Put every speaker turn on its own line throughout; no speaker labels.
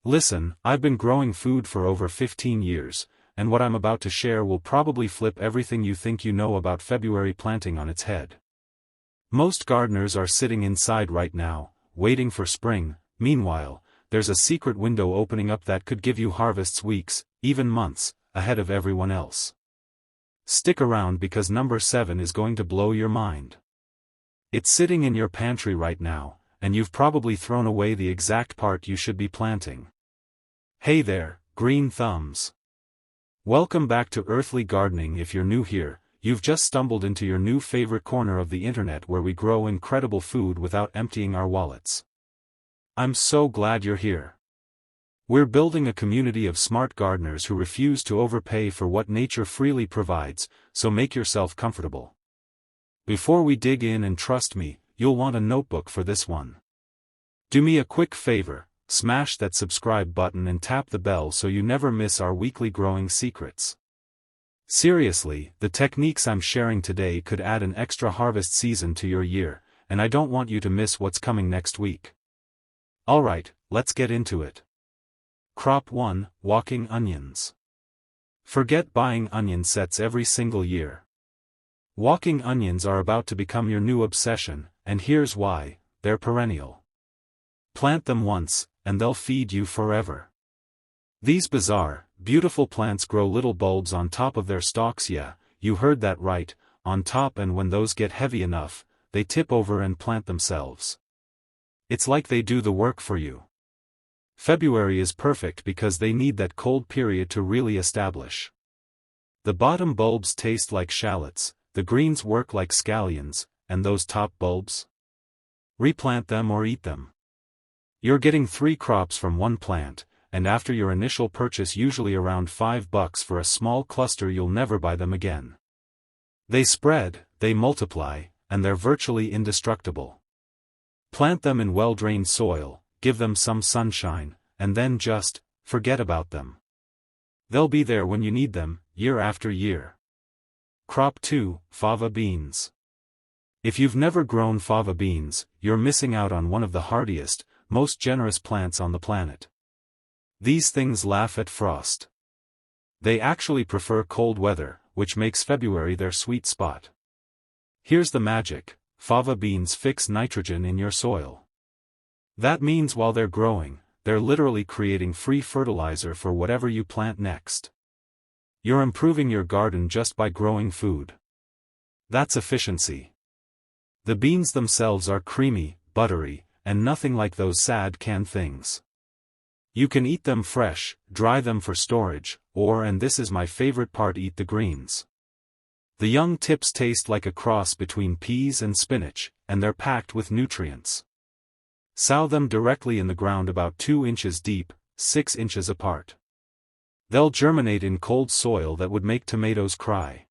Listen, I've been growing food for over 15 years, and what I'm about to share will probably flip everything you think you know about February planting on its head. Most gardeners are sitting inside right now, waiting for spring. Meanwhile, there's a secret window opening up that could give you harvests weeks, even months, ahead of everyone else. Stick around because number 7 is going to blow your mind. It's sitting in your pantry right now, and you've probably thrown away the exact part you should be planting. Hey there, green thumbs. Welcome back to Earthly Gardening. If you're new here, you've just stumbled into your new favorite corner of the internet where we grow incredible food without emptying our wallets. I'm so glad you're here. We're building a community of smart gardeners who refuse to overpay for what nature freely provides, so make yourself comfortable. Before we dig in, and trust me, you'll want a notebook for this one. Do me a quick favor, smash that subscribe button and tap the bell so you never miss our weekly growing secrets. Seriously, the techniques I'm sharing today could add an extra harvest season to your year, and I don't want you to miss what's coming next week. Alright, let's get into it. Crop 1, Walking Onions. Forget buying onion sets every single year. Walking onions are about to become your new obsession, and here's why: they're perennial. Plant them once, and they'll feed you forever. These bizarre, beautiful plants grow little bulbs on top of their stalks. Yeah, you heard that right, on top, and when those get heavy enough, they tip over and plant themselves. It's like they do the work for you. February is perfect because they need that cold period to really establish. The bottom bulbs taste like shallots, the greens work like scallions, and those top bulbs? Replant them or eat them. You're getting 3 crops from one plant, and after your initial purchase, usually around $5 for a small cluster, you'll never buy them again. They spread, they multiply, and they're virtually indestructible. Plant them in well-drained soil, give them some sunshine, and then just forget about them. They'll be there when you need them, year after year. Crop 2, Fava beans. If you've never grown fava beans, you're missing out on one of the hardiest, most generous plants on the planet. These things laugh at frost. They actually prefer cold weather, which makes February their sweet spot. Here's the magic: fava beans fix nitrogen in your soil. That means while they're growing, they're literally creating free fertilizer for whatever you plant next. You're improving your garden just by growing food. That's efficiency. The beans themselves are creamy, buttery, and nothing like those sad canned things. You can eat them fresh, dry them for storage, or, and this is my favorite part, eat the greens. The young tips taste like a cross between peas and spinach, and they're packed with nutrients. Sow them directly in the ground about 2 inches deep, 6 inches apart. They'll germinate in cold soil that would make tomatoes cry.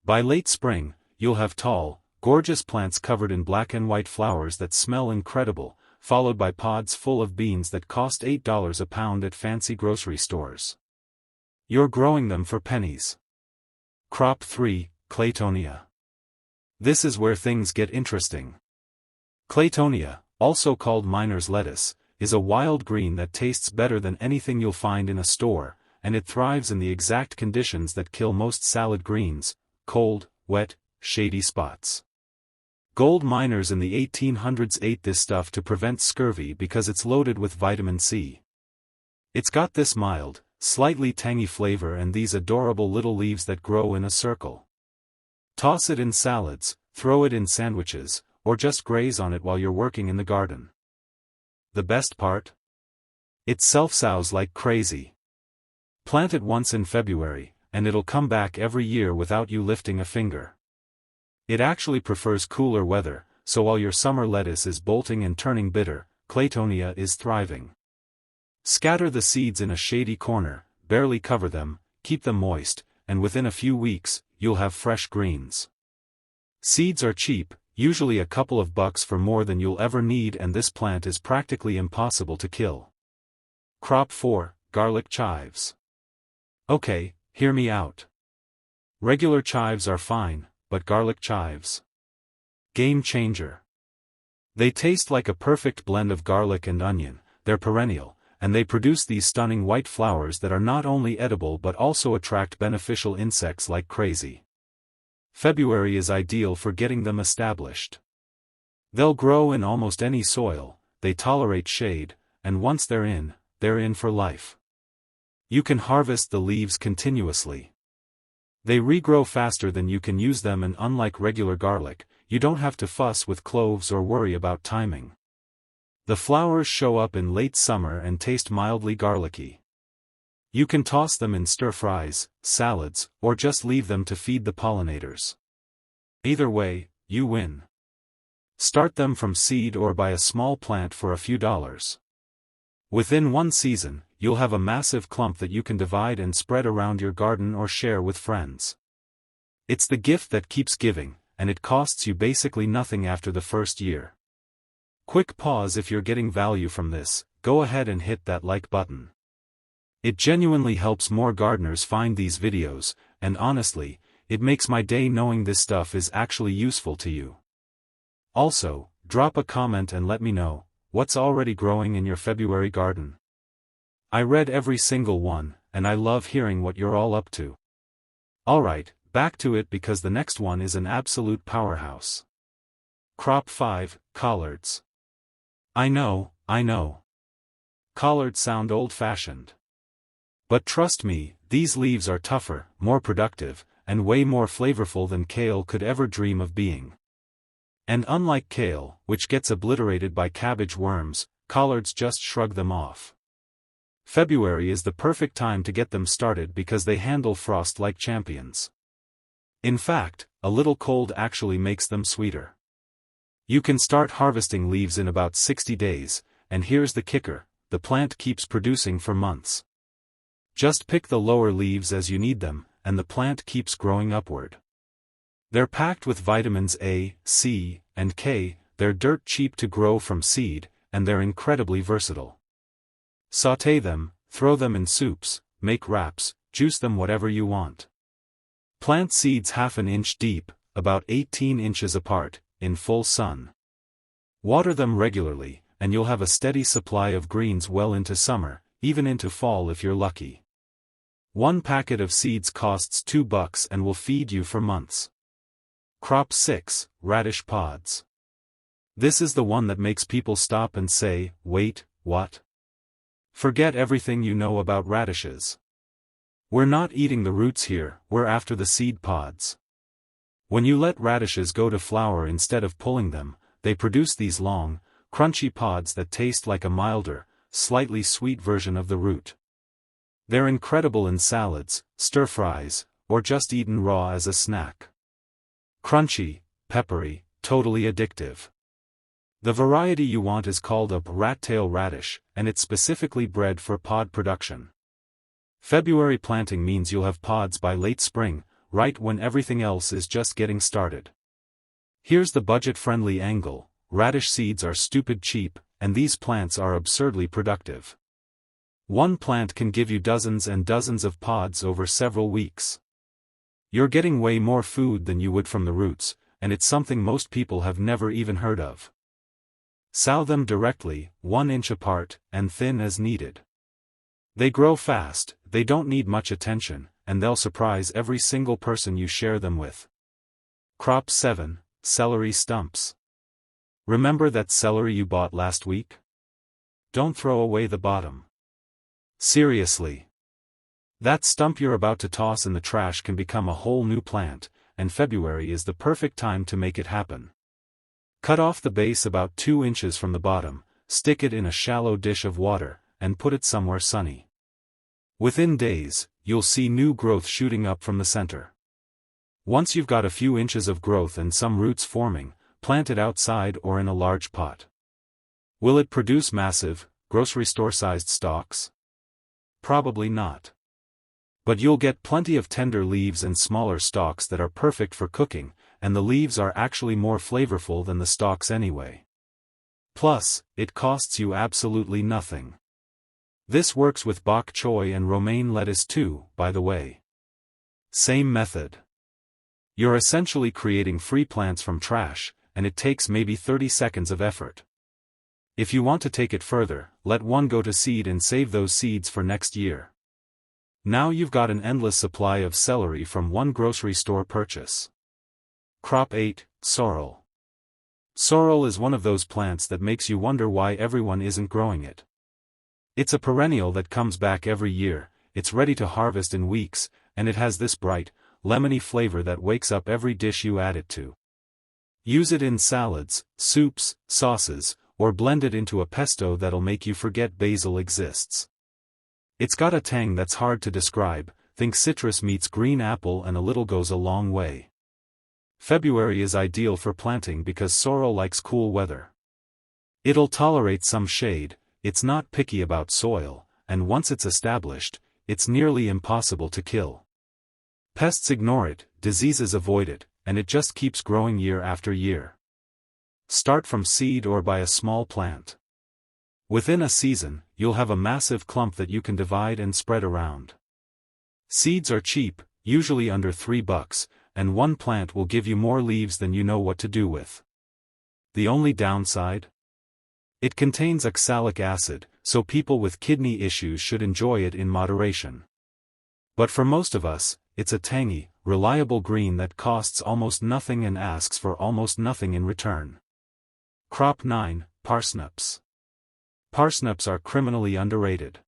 By late spring, you'll have tall, gorgeous plants covered in black and white flowers that smell incredible, followed by pods full of beans that cost $8 a pound at fancy grocery stores. You're growing them for pennies. Crop 3, Claytonia. This is where things get interesting. Claytonia, also called miner's lettuce, is a wild green that tastes better than anything you'll find in a store, and it thrives in the exact conditions that kill most salad greens: cold, wet, shady spots. Gold miners in the 1800s ate this stuff to prevent scurvy because it's loaded with vitamin C. It's got this mild, slightly tangy flavor and these adorable little leaves that grow in a circle. Toss it in salads, throw it in sandwiches, or just graze on it while you're working in the garden. The best part? It self-sows like crazy. Plant it once in February, and it'll come back every year without you lifting a finger. It actually prefers cooler weather, so while your summer lettuce is bolting and turning bitter, Claytonia is thriving. Scatter the seeds in a shady corner, barely cover them, keep them moist, and within a few weeks, you'll have fresh greens. Seeds are cheap, usually a couple of bucks for more than you'll ever need, and this plant is practically impossible to kill. Crop 4, Garlic chives. Okay, hear me out. Regular chives are fine, but garlic chives? Game changer. They taste like a perfect blend of garlic and onion, they're perennial, and they produce these stunning white flowers that are not only edible but also attract beneficial insects like crazy. February is ideal for getting them established. They'll grow in almost any soil, they tolerate shade, and once they're in for life. You can harvest the leaves continuously. They regrow faster than you can use them, and unlike regular garlic, you don't have to fuss with cloves or worry about timing. The flowers show up in late summer and taste mildly garlicky. You can toss them in stir-fries, salads, or just leave them to feed the pollinators. Either way, you win. Start them from seed or buy a small plant for a few dollars. Within one season, you'll have a massive clump that you can divide and spread around your garden or share with friends. It's the gift that keeps giving, and it costs you basically nothing after the first year. Quick pause: if you're getting value from this, go ahead and hit that like button. It genuinely helps more gardeners find these videos, and honestly, it makes my day knowing this stuff is actually useful to you. Also, drop a comment and let me know what's already growing in your February garden. I read every single one, and I love hearing what you're all up to. Alright, back to it, because the next one is an absolute powerhouse. Crop 5, collards. I know. Collards sound old-fashioned. But trust me, these leaves are tougher, more productive, and way more flavorful than kale could ever dream of being. And unlike kale, which gets obliterated by cabbage worms, collards just shrug them off. February is the perfect time to get them started because they handle frost like champions. In fact, a little cold actually makes them sweeter. You can start harvesting leaves in about 60 days, and here's the kicker: the plant keeps producing for months. Just pick the lower leaves as you need them, and the plant keeps growing upward. They're packed with vitamins A, C, and K, they're dirt cheap to grow from seed, and they're incredibly versatile. Sauté them, throw them in soups, make wraps, juice them, whatever you want. Plant seeds half an inch deep, about 18 inches apart, in full sun. Water them regularly, and you'll have a steady supply of greens well into summer, even into fall if you're lucky. One packet of seeds costs $2 and will feed you for months. Crop 6, radish pods. This is the one that makes people stop and say, wait, what? Forget everything you know about radishes. We're not eating the roots here, we're after the seed pods. When you let radishes go to flower instead of pulling them, they produce these long, crunchy pods that taste like a milder, slightly sweet version of the root. They're incredible in salads, stir-fries, or just eaten raw as a snack. Crunchy, peppery, totally addictive. The variety you want is called a rat-tail radish, and it's specifically bred for pod production. February planting means you'll have pods by late spring, right when everything else is just getting started. Here's the budget-friendly angle: radish seeds are stupid cheap, and these plants are absurdly productive. One plant can give you dozens and dozens of pods over several weeks. You're getting way more food than you would from the roots, and it's something most people have never even heard of. Sow them directly, 1 inch apart, and thin as needed. They grow fast, they don't need much attention, and they'll surprise every single person you share them with. Crop 7, celery stumps. Remember that celery you bought last week? Don't throw away the bottom. Seriously. That stump you're about to toss in the trash can become a whole new plant, and February is the perfect time to make it happen. Cut off the base about 2 inches from the bottom, stick it in a shallow dish of water, and put it somewhere sunny. Within days, you'll see new growth shooting up from the center. Once you've got a few inches of growth and some roots forming, plant it outside or in a large pot. Will it produce massive, grocery store-sized stalks? Probably not. But you'll get plenty of tender leaves and smaller stalks that are perfect for cooking, and the leaves are actually more flavorful than the stalks anyway. Plus, it costs you absolutely nothing. This works with bok choy and romaine lettuce too, by the way. Same method. You're essentially creating free plants from trash, and it takes maybe 30 seconds of effort. If you want to take it further, let one go to seed and save those seeds for next year. Now you've got an endless supply of celery from one grocery store purchase. Crop 8, sorrel. Sorrel is one of those plants that makes you wonder why everyone isn't growing it. It's a perennial that comes back every year, it's ready to harvest in weeks, and it has this bright, lemony flavor that wakes up every dish you add it to. Use it in salads, soups, sauces, or blend it into a pesto that'll make you forget basil exists. It's got a tang that's hard to describe, think citrus meets green apple and a little goes a long way. February is ideal for planting because sorrel likes cool weather. It'll tolerate some shade, it's not picky about soil, and once it's established, it's nearly impossible to kill. Pests ignore it, diseases avoid it, and it just keeps growing year after year. Start from seed or by a small plant. Within a season, you'll have a massive clump that you can divide and spread around. Seeds are cheap, usually under $3, and one plant will give you more leaves than you know what to do with. The only downside? It contains oxalic acid, so people with kidney issues should enjoy it in moderation. But for most of us, it's a tangy, reliable green that costs almost nothing and asks for almost nothing in return. Crop 9, parsnips. Parsnips are criminally underrated.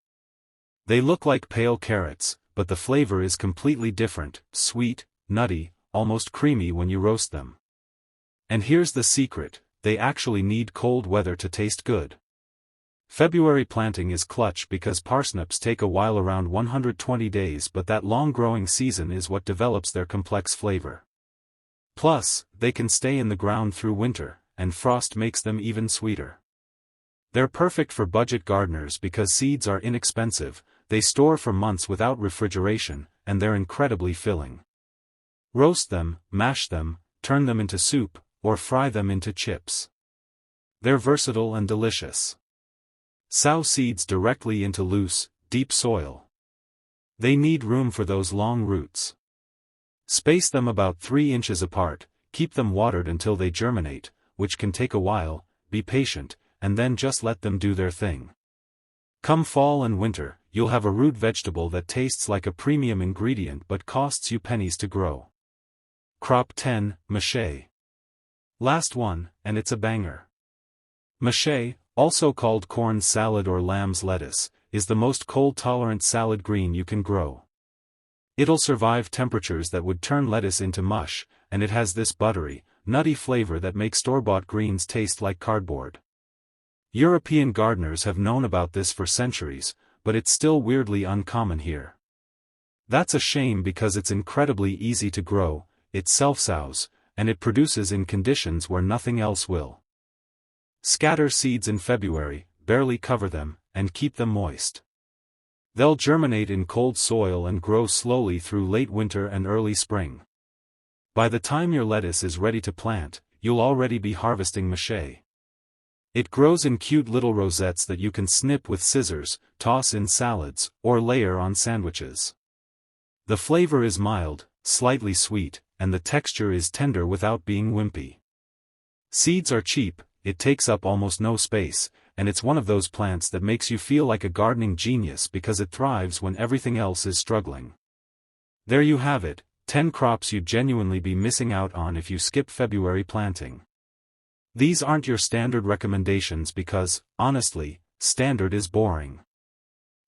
They look like pale carrots, but the flavor is completely different, sweet, nutty, almost creamy when you roast them. And here's the secret, they actually need cold weather to taste good. February planting is clutch because parsnips take a while, around 120 days, but that long growing season is what develops their complex flavor. Plus, they can stay in the ground through winter, and frost makes them even sweeter. They're perfect for budget gardeners because seeds are inexpensive, they store for months without refrigeration, and they're incredibly filling. Roast them, mash them, turn them into soup, or fry them into chips. They're versatile and delicious. Sow seeds directly into loose, deep soil. They need room for those long roots. Space them about 3 inches apart, keep them watered until they germinate, which can take a while, be patient, and then just let them do their thing. Come fall and winter, you'll have a root vegetable that tastes like a premium ingredient but costs you pennies to grow. Crop 10, mache. Last one, and it's a banger. Mache, also called corn salad or lamb's lettuce, is the most cold-tolerant salad green you can grow. It'll survive temperatures that would turn lettuce into mush, and it has this buttery, nutty flavor that makes store-bought greens taste like cardboard. European gardeners have known about this for centuries, but it's still weirdly uncommon here. That's a shame because it's incredibly easy to grow, it self-sows, and it produces in conditions where nothing else will. Scatter seeds in February, barely cover them, and keep them moist. They'll germinate in cold soil and grow slowly through late winter and early spring. By the time your lettuce is ready to plant, you'll already be harvesting mache. It grows in cute little rosettes that you can snip with scissors, toss in salads, or layer on sandwiches. The flavor is mild, slightly sweet, and the texture is tender without being wimpy. Seeds are cheap, it takes up almost no space, and it's one of those plants that makes you feel like a gardening genius because it thrives when everything else is struggling. There you have it, 10 crops you'd genuinely be missing out on if you skip February planting. These aren't your standard recommendations because, honestly, standard is boring.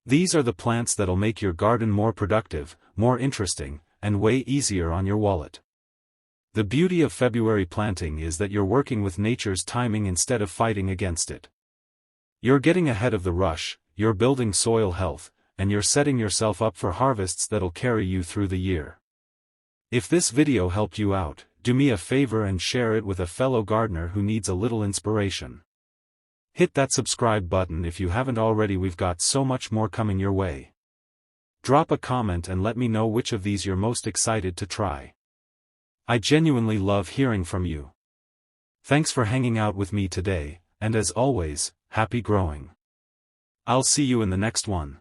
These are the plants that'll make your garden more productive, more interesting, and way easier on your wallet. The beauty of February planting is that you're working with nature's timing instead of fighting against it. You're getting ahead of the rush, you're building soil health, and you're setting yourself up for harvests that'll carry you through the year. If this video helped you out, do me a favor and share it with a fellow gardener who needs a little inspiration. Hit that subscribe button if you haven't already, we've got so much more coming your way. Drop a comment and let me know which of these you're most excited to try. I genuinely love hearing from you. Thanks for hanging out with me today, and as always, happy growing. I'll see you in the next one.